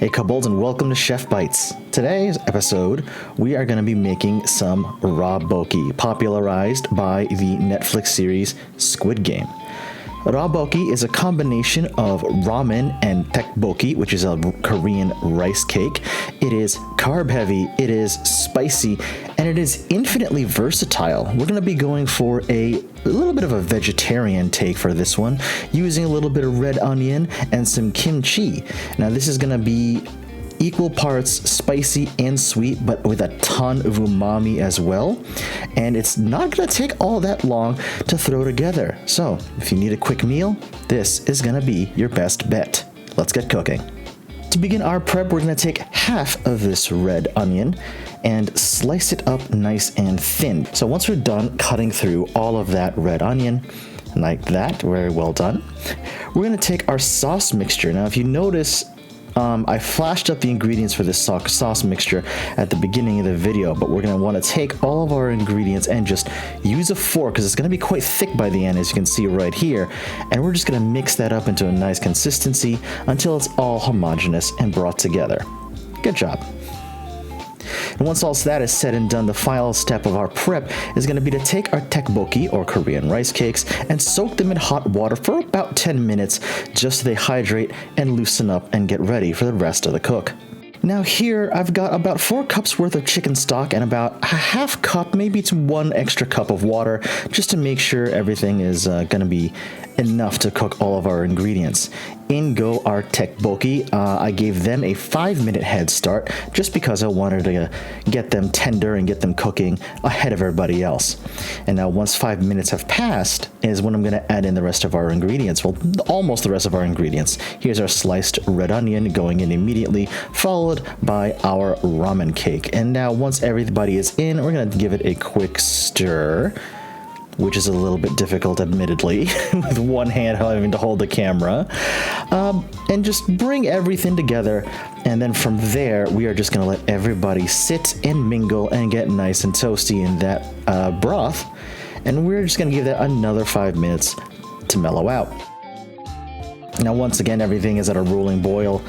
Hey kobolds, and welcome to Chef Bytes. Today's episode, we are going to be making some Rabokki, popularized by the Netflix series Squid Game. Rabokki is a combination of ramen and tteokbokki, which is a Korean rice cake. It is carb heavy, it is spicy, and it is infinitely versatile. We're going to be going for a little bit of a vegetarian take for this one, using a little bit of red onion and some kimchi. Now this is going to be equal parts spicy and sweet, but with a ton of umami as well. And it's not going to take all that long to throw together. So if you need a quick meal, this is going to be your best bet. Let's get cooking. To begin our prep, we're going to take half of this red onion and slice it up nice and thin. So once we're done cutting through all of that red onion, like that, very well done, we're going to take our sauce mixture. Now if you notice, I flashed up the ingredients for this sauce mixture at the beginning of the video, but we're going to want to take all of our ingredients and just use a fork because it's going to be quite thick by the end, as you can see right here. And we're just going to mix that up into a nice consistency until it's all homogeneous and brought together. Good job. And once all that is said and done, the final step of our prep is going to be to take our tteokbokki, or Korean rice cakes, and soak them in hot water for about 10 minutes just so they hydrate and loosen up and get ready for the rest of the cook. Now here I've got about 4 cups worth of chicken stock and about a half cup, maybe it's 1 extra cup of water, just to make sure everything is going to be enough to cook all of our ingredients. In go our tteokbokki. I gave them a 5-minute head start just because I wanted to get them tender and get them cooking ahead of everybody else. And now once 5 minutes have passed is when I'm going to add in the rest of our ingredients. Well, almost the rest of our ingredients. Here's our sliced red onion going in immediately, followed by our ramen cake. And now once everybody is in, we're going to give it a quick stir, which is a little bit difficult, admittedly, with one hand having to hold the camera, and just bring everything together. And then from there, we are just going to let everybody sit and mingle and get nice and toasty in that broth. And we're just going to give that another 5 minutes to mellow out. Now, once again, everything is at a rolling boil.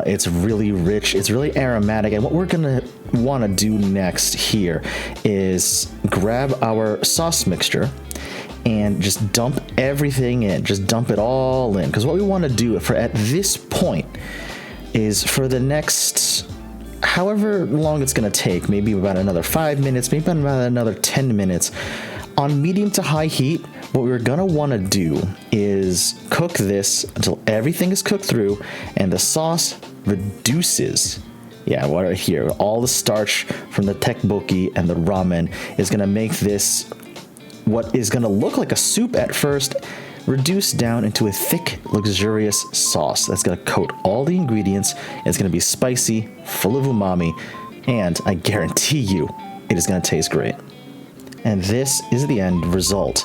It's really rich. It's really aromatic. And what we're going to want to do next here is grab our sauce mixture and just dump everything in. Just dump it all in. Because what we want to do at this point is for the next however long it's going to take, maybe about another 5 minutes, maybe about another 10 minutes, on medium to high heat, what we're gonna wanna do is cook this until everything is cooked through and the sauce reduces. Yeah, right here, all the starch from the tteokbokki and the ramen is gonna make this what is gonna look like a soup at first, reduce down into a thick, luxurious sauce that's gonna coat all the ingredients. It's gonna be spicy, full of umami, and I guarantee you, it is gonna taste great. And this is the end result.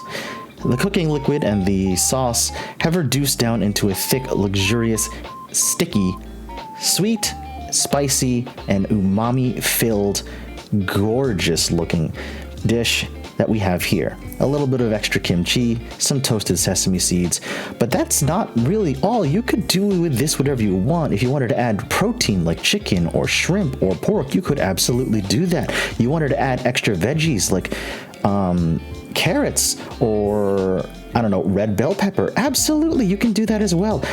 The cooking liquid and the sauce have reduced down into a thick, luxurious, sticky, sweet, spicy, and umami-filled, gorgeous-looking dish that we have here. A little bit of extra kimchi, some toasted sesame seeds, but that's not really all. You could do with this whatever you want. If you wanted to add protein like chicken or shrimp or pork, you could absolutely do that. You wanted to add extra veggies like carrots or, I don't know, red bell pepper, absolutely, you can do that as well.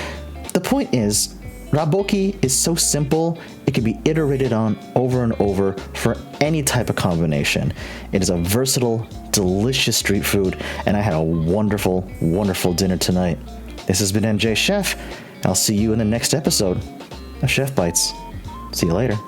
The point is, Rabokki is so simple, it can be iterated on over and over for any type of combination. It is a versatile, delicious street food, and I had a wonderful, wonderful dinner tonight. This has been NJChef, and I'll see you in the next episode of Chef Bytes. See you later.